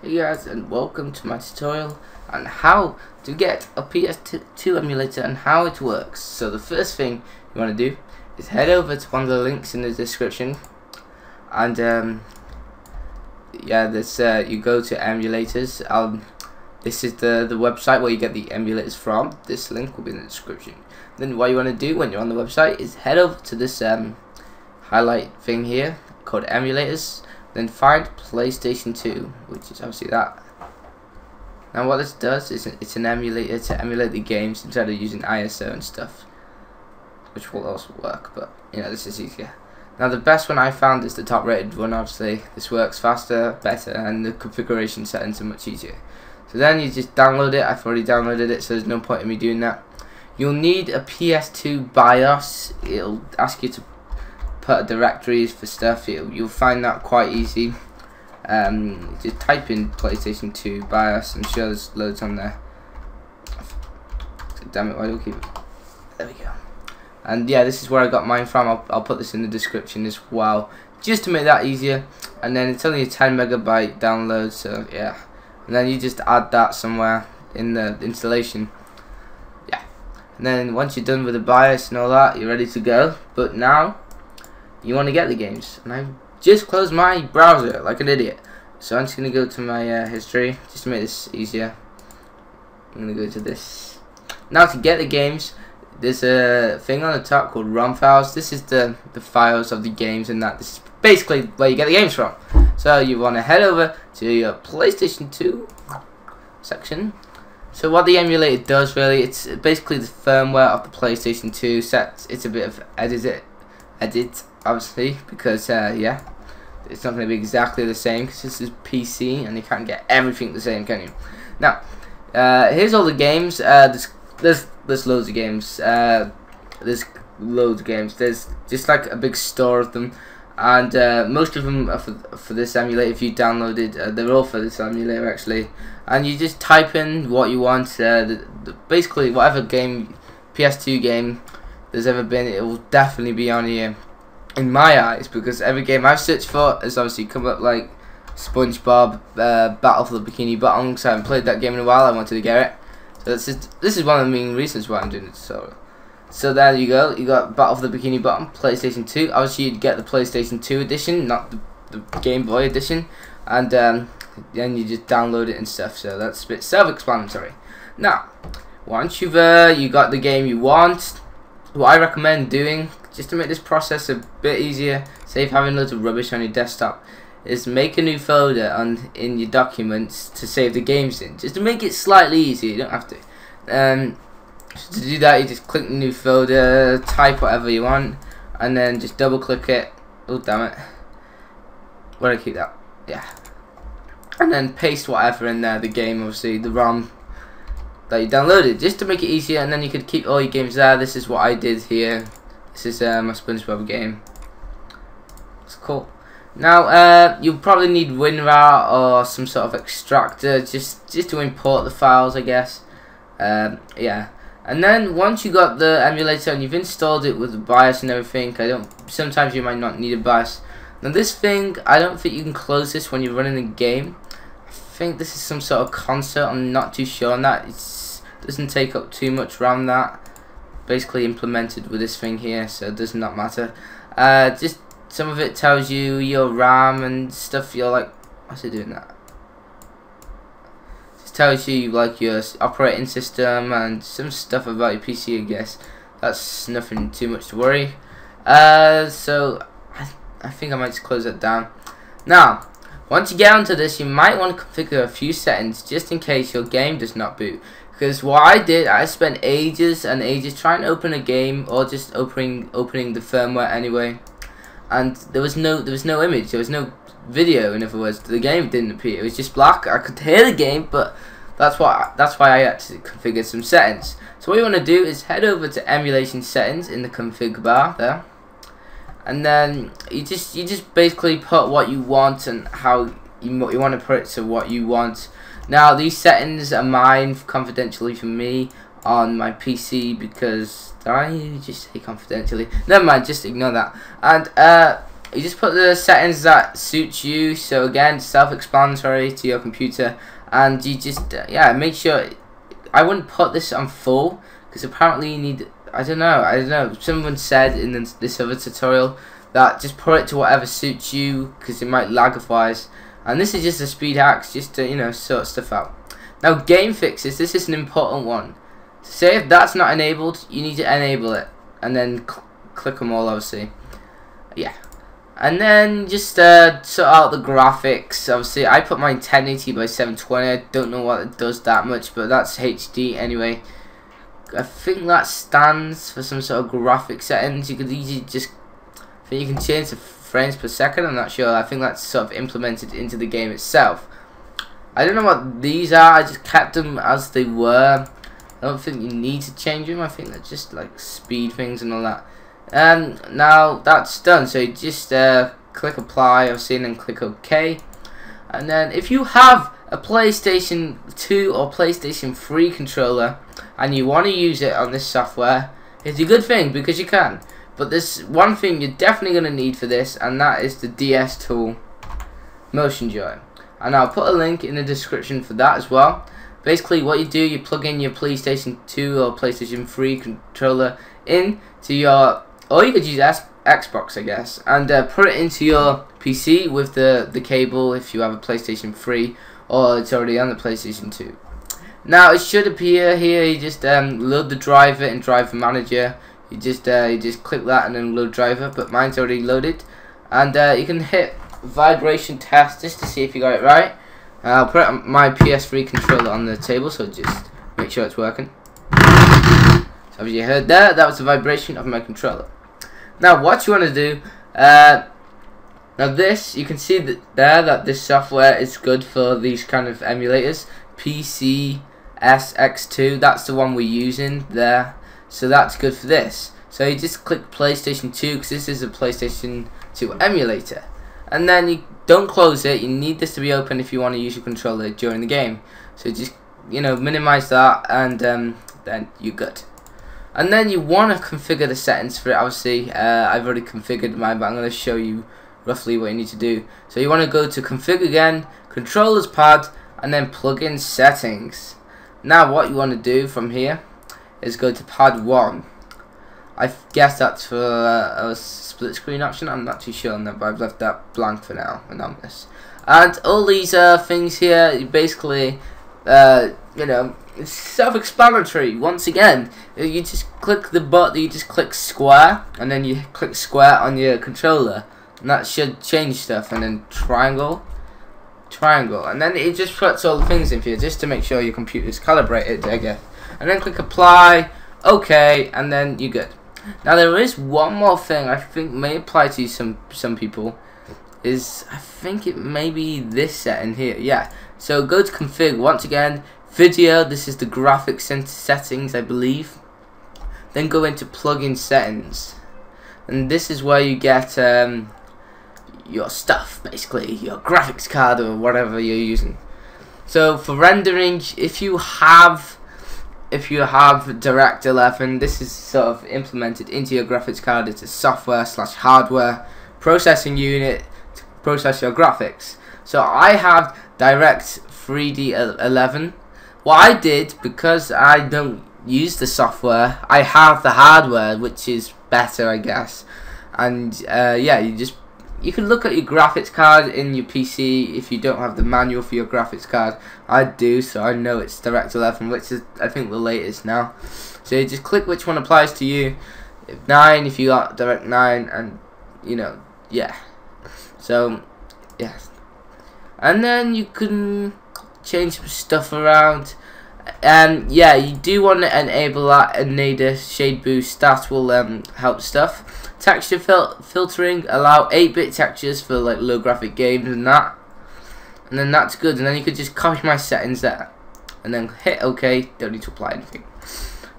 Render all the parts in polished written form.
Hey guys, and welcome to my tutorial on how to get a PS2 emulator and how it works. So the first thing you want to do is head over to one of the links in the description, and yeah, this you go to emulators. This is the website where you get the emulators from. This link will be in the description. Then what you want to do when you're on the website is head over to this highlight thing here called emulators. Then find PlayStation 2, which is obviously that. Now what this does is it's an emulator to emulate the games instead of using ISO and stuff, which will also work, but you know, this is easier. Now the best one I found is the top rated one. Obviously this works faster, better, and the configuration settings are much easier. So then you just download it. I've already downloaded it, so there's no point in me doing that. You'll need a PS2 BIOS. It'll ask you to put directories for stuff. You'll find that quite easy. Just type in PlayStation 2 BIOS. I'm sure there's loads on there. Damn it, why do I keep it? There we go. And yeah, this is where I got mine from. I'll put this in the description as well, just to make that easier. And then it's only a 10 megabyte download, so yeah. And then you just add that somewhere in the installation. Yeah. And then once you're done with the BIOS and all that, you're ready to go. But now you want to get the games, and I just closed my browser like an idiot. So I'm just gonna go to my history just to make this easier. I'm gonna go to this. Now to get the games, there's a thing on the top called ROM files. This is the files of the games, and that this is basically where you get the games from. So you want to head over to your PlayStation 2 section. So what the emulator does really, it's basically the firmware of the PlayStation 2 set. It's a bit of edit obviously, because yeah, it's not going to be exactly the same because this is PC and you can't get everything the same, can you? Now here's all the games. There's loads of games. There's loads of games. There's just like a big store of them, and most of them are for this emulator. If you downloaded, they're all for this emulator actually, and you just type in what you want. Basically whatever game, PS2 game there's ever been, it will definitely be on here in my eyes, because every game I've searched for has obviously come up, like SpongeBob, Battle for the Bikini Bottom, because I haven't played that game in a while. I wanted to get it, so this is one of the main reasons why I'm doing it. So there you go, you got Battle for the Bikini Bottom, PlayStation 2. Obviously you'd get the PlayStation 2 edition, not the Game Boy edition, and then you just download it and stuff. So that's a bit self-explanatory. Now once you've you got the game you want, what I recommend doing, just to make this process a bit easier, save having loads of rubbish on your desktop, is make a new folder in your documents to save the games in, just to make it slightly easier. You don't have to. To do that, you just click the new folder, type whatever you want, and then just double click it. Oh damn it, where did I keep that? Yeah. And then paste whatever in there, the game, obviously the ROM that you downloaded, just to make it easier, and then you could keep all your games there. This is what I did here. This is my SpongeBob game. It's cool. Now you'll probably need WinRAR or some sort of extractor just to import the files, I guess. Yeah. And then once you got the emulator and you've installed it with the BIOS and everything, sometimes you might not need a BIOS. Now this thing, I don't think you can close this when you're running the game. I think this is some sort of console. I'm not too sure on that. It doesn't take up too much RAM, that basically implemented with this thing here, so it does not matter. Just some of it tells you your RAM and stuff. You're like, what's it doing that? Just tells you like your operating system and some stuff about your PC, I guess. That's nothing too much to worry. So I think I might just close that down. Now once you get onto this, you might want to configure a few settings just in case your game does not boot. Because what I did, I spent ages and ages trying to open a game, or just opening the firmware anyway, and there was no image, there was no video. In other words, the game didn't appear. It was just black. I could hear the game, but that's why I had to configure some settings. So what you want to do is head over to emulation settings in the config bar there, and then you just basically put what you want and how you want to put it to what you want. Now these settings are mine confidentially for me on my PC, because did I just say confidentially? Never mind, just ignore that. And you just put the settings that suit you. So again, self-explanatory to your computer, and you just yeah, make sure. I wouldn't put this on full because apparently you need. I don't know. Someone said in this other tutorial that just put it to whatever suits you because it might lag otherwise. And this is just a speed hacks, just to, you know, sort stuff out. Now, game fixes. This is an important one. Say if that's not enabled, you need to enable it, and then click them all, obviously. Yeah. And then just sort out the graphics. Obviously, I put mine 1080 by 720. I don't know what it does that much, but that's HD anyway. I think that stands for some sort of graphic settings. You could easily just, I think you can change the frames per second. I'm not sure. I think that's sort of implemented into the game itself. I don't know what these are. I just kept them as they were. I don't think you need to change them. I think they're just like speed things and all that. Now that's done. So you just click apply, obviously, and then click OK. And then if you have a PlayStation 2 or PlayStation 3 controller and you want to use it on this software, it's a good thing because you can. But there's one thing you're definitely going to need for this, and that is the DS tool, Motion Joy. And I'll put a link in the description for that as well. Basically what you do, you plug in your PlayStation 2 or PlayStation 3 controller into your, or you could use Xbox I guess, and put it into your PC with the cable if you have a PlayStation 3 or it's already on the PlayStation 2. Now it should appear here. You just load the driver in Driver Manager. You just click that and then load driver, but mine's already loaded. And you can hit vibration test just to see if you got it right. I'll put my PS3 controller on the table, so just make sure it's working. So as you heard there, that was the vibration of my controller. Now what you want to do, now this, you can see that this software is good for these kind of emulators. Ps2, that's the one we're using there. So that's good for this. So you just click PlayStation 2 because this is a PlayStation 2 emulator. And then you don't close it. You need this to be open if you want to use your controller during the game. So just, you know, minimize that, and then you're good. And then you want to configure the settings for it. Obviously, I've already configured mine, but I'm going to show you roughly what you need to do. So you want to go to config again, controllers pad, and then plugin settings. Now what you want to do from here is go to pad 1. I guess that's for a split screen option. I'm not too sure on that, but I've left that blank for now, anonymous. And all these things here, you basically, you know, it's self-explanatory. Once again, you just click the button, you just click square, and then you click square on your controller, and that should change stuff. And then triangle, and then it just puts all the things in for you, just to make sure your computer's calibrated, I guess. And then click apply, OK, and then you're good. Now there is one more thing I think may apply to some people. Is I think it may be this setting here. Yeah. So go to config once again. Video. This is the graphics settings, I believe. Then go into plugin settings, and this is where you get your stuff, basically your graphics card or whatever you're using. So for rendering, if you have Direct 11, this is sort of implemented into your graphics card. It's a software / hardware processing unit to process your graphics. So I have Direct 3D 11. What I did, because I don't use the software, I have the hardware, which is better, I guess. And yeah, you can look at your graphics card in your PC if you don't have the manual for your graphics card. I do, so I know it's Direct 11, which is I think the latest now. So you just click which one applies to you. 9 if you got Direct 9, and you know, yeah. So yes, and then you can change some stuff around. And yeah, you do want to enable that nadir shade boost. That will help stuff. Texture filtering, allow 8-bit textures for like low graphic games and that. And then that's good. And then you could just copy my settings there, and then hit OK. Don't need to apply anything.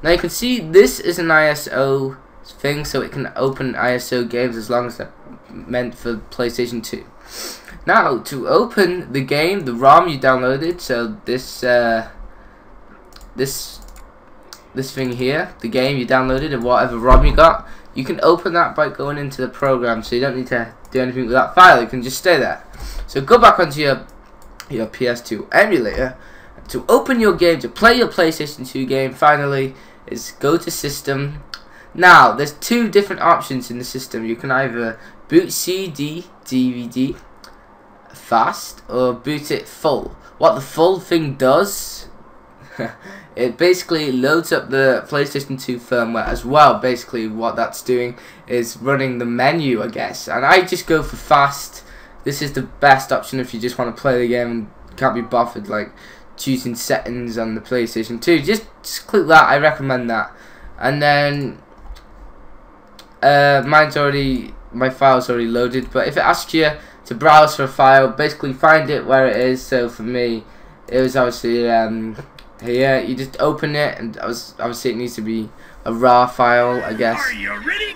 Now you can see this is an ISO thing, so it can open ISO games as long as they're meant for PlayStation 2. Now to open the game, the ROM you downloaded, so this thing here, the game you downloaded and whatever ROM you got, you can open that by going into the program, so you don't need to do anything with that file. It can just stay there. So go back onto your PS2 emulator to open your game, to play your PlayStation 2 game. Finally, is go to System. Now, there's two different options in the system. You can either boot CD, DVD fast, or boot it full. What the full thing does, it basically loads up the PlayStation 2 firmware as well. Basically, what that's doing is running the menu, I guess. And I just go for fast. This is the best option if you just want to play the game and can't be bothered like choosing settings on the PlayStation 2. Just click that. I recommend that. And then my file's already loaded. But if it asks you to browse for a file, basically find it where it is. So for me, it was obviously here. You just open it, and obviously it needs to be a raw file, I guess.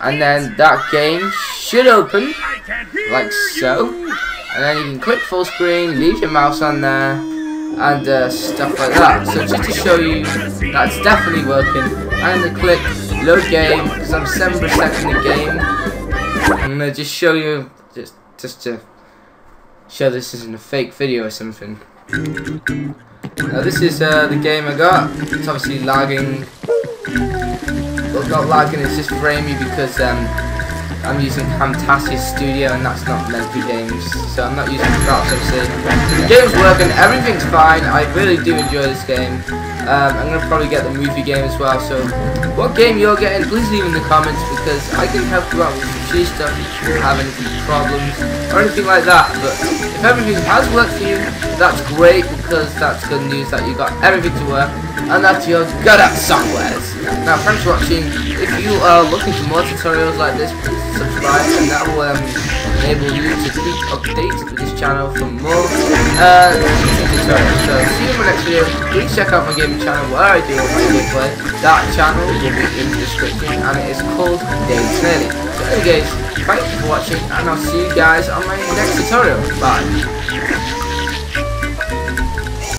And then that game should open like so. And then you can click full screen, leave your mouse on there, and stuff like that. So just to show you that it's definitely working, I'm going to click load game because I'm 7% in the game. I'm going to just show you, just to show this isn't a fake video or something. Now this is the game I got. It's obviously lagging. Well, not lagging, it's just framey because I'm using Camtasia Studio and that's not meant for games, so I'm not using Scraps obviously. The game's working, everything's fine. I really do enjoy this game. I'm going to probably get the movie game as well, so what game you're getting, please leave in the comments because I can help you out with free stuff if you have any problems or anything like that. But if everything has worked for you, that's great because that's good news that you got everything to work and that you're good at softwares. Now thanks for watching. If you are looking for more tutorials like this, please subscribe and that will enable you to keep updated with this channel for more tutorials. So see you in my next video. Please check out my gaming channel where I do gameplay. That channel will be in the description and it is called Daily. So anyway guys, thank you for watching and I'll see you guys on my next tutorial. Bye.